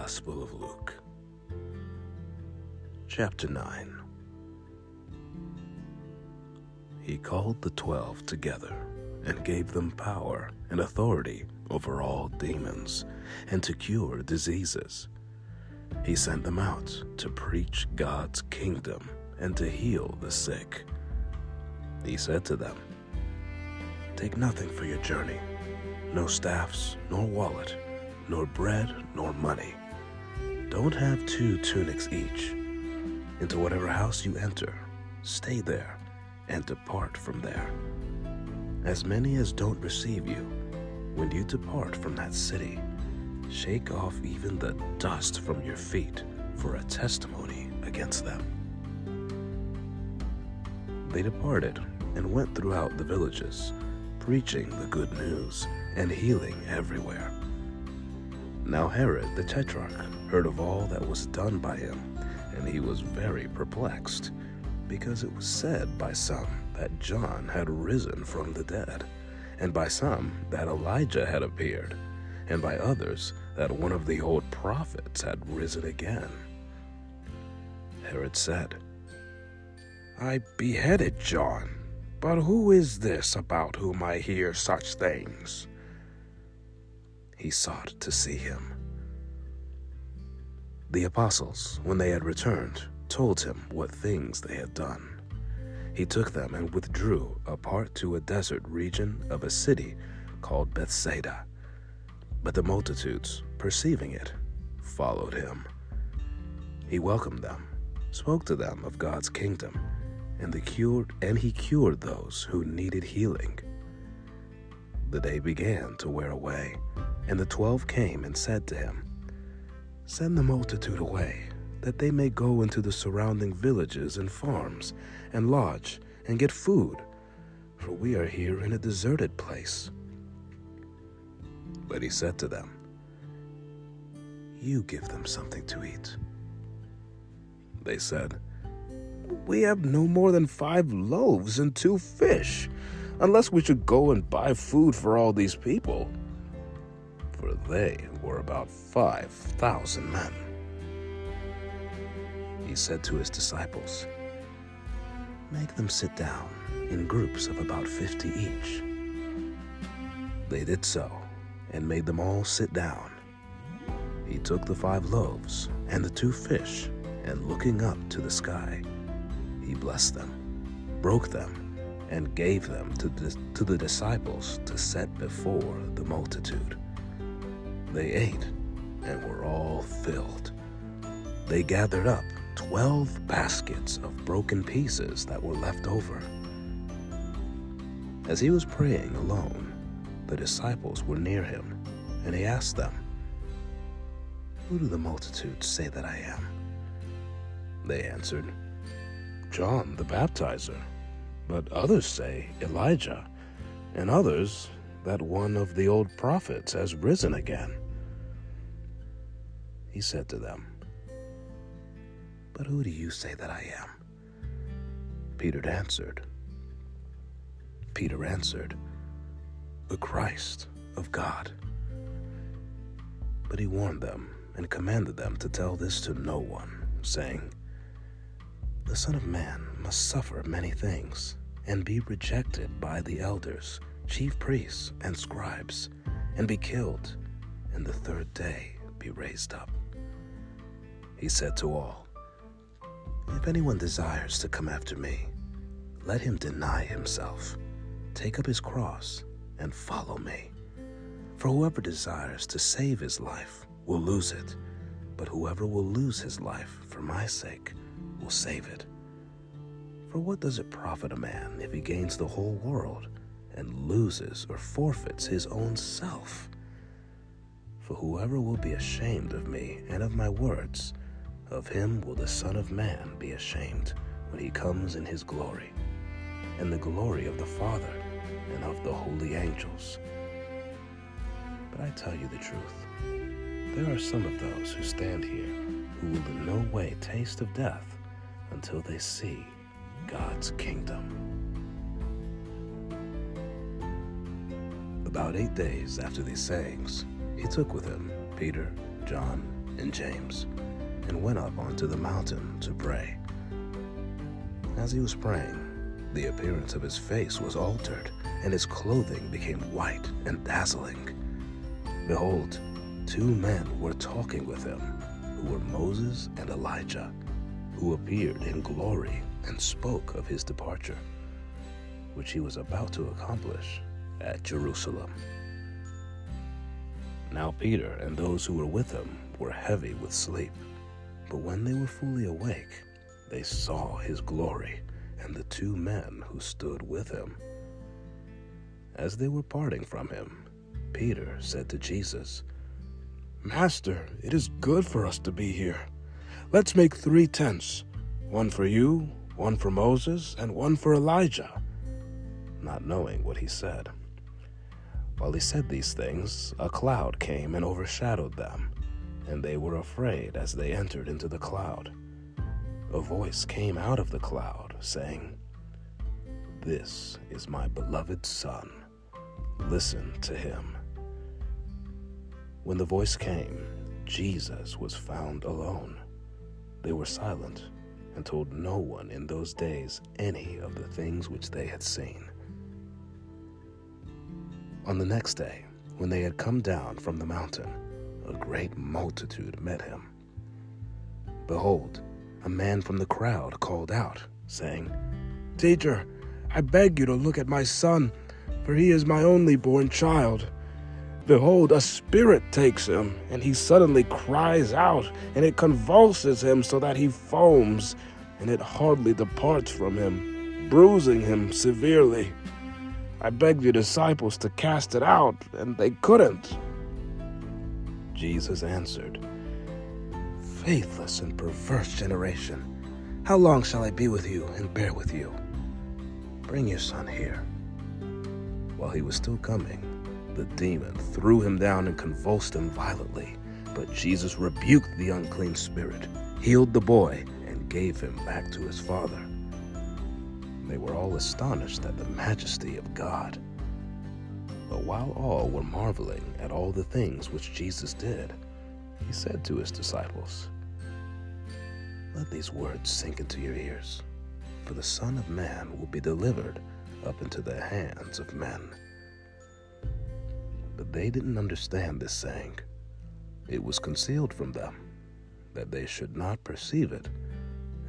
Gospel of Luke, chapter 9. He called the 12 together and gave them power and authority over all demons and to cure diseases. He sent them out to preach God's kingdom and to heal the sick. He said to them, "Take nothing for your journey, no staffs, nor wallet, nor bread, nor money. Don't have 2 tunics each. Into whatever house you enter, stay there and depart from there. As many as don't receive you, when you depart from that city, shake off even the dust from your feet for a testimony against them." They departed and went throughout the villages, preaching the good news and healing everywhere. Now Herod the Tetrarch heard of all that was done by him, and he was very perplexed, because it was said by some that John had risen from the dead, and by some that Elijah had appeared, and by others that one of the old prophets had risen again. Herod said, "I beheaded John, but who is this about whom I hear such things?" He sought to see him. The apostles, when they had returned, told him what things they had done. He took them and withdrew apart to a desert region of a city called Bethsaida. But the multitudes, perceiving it, followed him. He welcomed them, spoke to them of God's kingdom, and he cured those who needed healing. The day began to wear away, and the 12 came and said to him, "Send the multitude away, that they may go into the surrounding villages and farms, and lodge, and get food, for we are here in a deserted place." But he said to them, "You give them something to eat." They said, "We have no more than 5 loaves and 2 fish, unless we should go and buy food for all these people." For they were about 5,000 men. He said to his disciples, "Make them sit down in groups of about 50 each." They did so, and made them all sit down. He took the 5 loaves and the 2 fish, and looking up to the sky, he blessed them, broke them, and gave them to the disciples to set before the multitude. They ate and were all filled. They gathered up 12 baskets of broken pieces that were left over. As he was praying alone, the disciples were near him, and he asked them, "Who do the multitudes say that I am?" They answered, "John the Baptizer, but others say Elijah, and others that one of the old prophets has risen again." He said to them, "But who do you say that I am?" Peter answered, "The Christ of God." But he warned them and commanded them to tell this to no one, saying, "The Son of Man must suffer many things, and be rejected by the elders, chief priests, and scribes, and be killed, and the 3rd day be raised up." He said to all, "If anyone desires to come after me, let him deny himself, take up his cross, and follow me. For whoever desires to save his life will lose it, but whoever will lose his life for my sake will save it. For what does it profit a man if he gains the whole world and loses or forfeits his own self? For whoever will be ashamed of me and of my words, of him will the Son of Man be ashamed when he comes in his glory, and the glory of the Father and of the holy angels. But I tell you the truth, there are some of those who stand here who will in no way taste of death until they see God's kingdom." About 8 days after these sayings, he took with him Peter, John, and James, and went up onto the mountain to pray. As he was praying, the appearance of his face was altered, and his clothing became white and dazzling. Behold, 2 men were talking with him, who were Moses and Elijah, who appeared in glory and spoke of his departure, which he was about to accomplish at Jerusalem. Now Peter and those who were with him were heavy with sleep, but when they were fully awake, they saw his glory and the 2 men who stood with him. As they were parting from him, Peter said to Jesus, "Master, it is good for us to be here. Let's make 3 tents, one for you, one for Moses, and one for Elijah," not knowing what he said. While he said these things, a cloud came and overshadowed them, and they were afraid as they entered into the cloud. A voice came out of the cloud, saying, "This is my beloved Son. Listen to him." When the voice came, Jesus was found alone. They were silent and told no one in those days any of the things which they had seen. On the next day, when they had come down from the mountain, a great multitude met him. Behold, a man from the crowd called out, saying, "Teacher, I beg you to look at my son, for he is my only born child. Behold, a spirit takes him, and he suddenly cries out, and it convulses him so that he foams, and it hardly departs from him, bruising him severely. I begged your disciples to cast it out, and they couldn't." Jesus answered, "Faithless and perverse generation, how long shall I be with you and bear with you? Bring your son here." While he was still coming, the demon threw him down and convulsed him violently. But Jesus rebuked the unclean spirit, healed the boy, and gave him back to his father. They were all astonished at the majesty of God. But while all were marveling at all the things which Jesus did, he said to his disciples, "Let these words sink into your ears, for the Son of Man will be delivered up into the hands of men." But they didn't understand this saying. It was concealed from them, that they should not perceive it,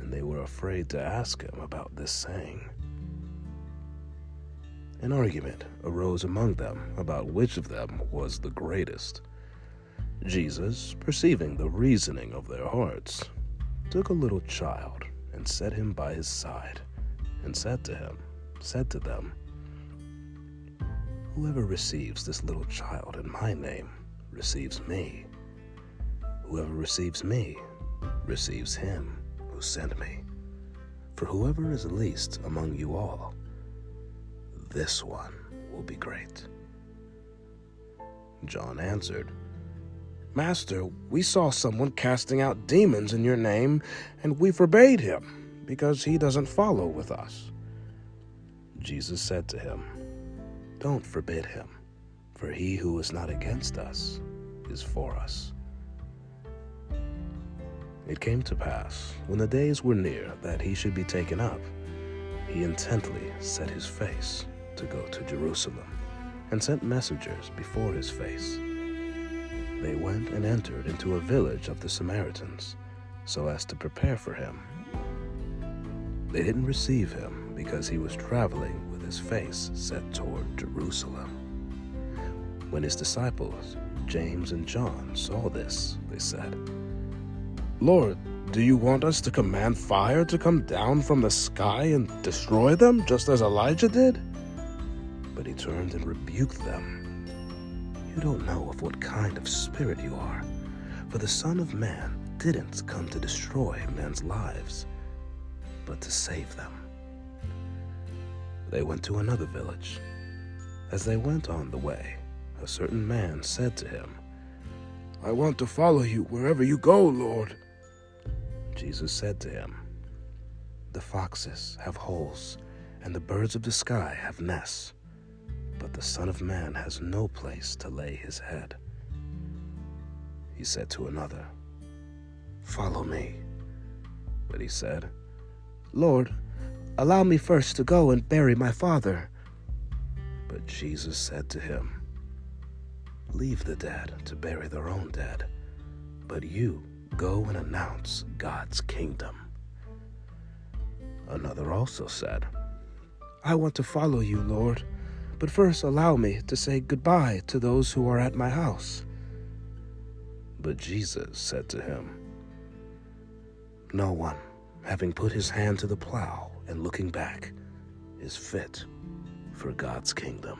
and they were afraid to ask him about this saying. An argument arose among them about which of them was the greatest. Jesus, perceiving the reasoning of their hearts, took a little child and set him by his side, and said to them, "Whoever receives this little child in my name receives me. Whoever receives me receives him who sent me. For whoever is least among you all, this one will be great." John answered, "Master, we saw someone casting out demons in your name, and we forbade him, because he doesn't follow with us." Jesus said to him, "Don't forbid him, for he who is not against us is for us." It came to pass, when the days were near that he should be taken up, he intently set his face to go to Jerusalem, and sent messengers before his face. They went and entered into a village of the Samaritans, so as to prepare for him. They didn't receive him, because he was traveling with his face set toward Jerusalem. When his disciples, James and John, saw this, they said, "Lord, do you want us to command fire to come down from the sky and destroy them, just as Elijah did?" But he turned and rebuked them. "You don't know of what kind of spirit you are, for the Son of Man didn't come to destroy men's lives, but to save them." They went to another village. As they went on the way, a certain man said to him, "I want to follow you wherever you go, Lord." Jesus said to him, "The foxes have holes, and the birds of the sky have nests, but the Son of Man has no place to lay his head." He said to another, "Follow me." But he said, "Lord, allow me first to go and bury my father." But Jesus said to him, "Leave the dead to bury their own dead, but you go and announce God's kingdom." Another also said, "I want to follow you, Lord, but first allow me to say goodbye to those who are at my house." But Jesus said to him, "No one, having put his hand to the plow and looking back, is fit for God's kingdom."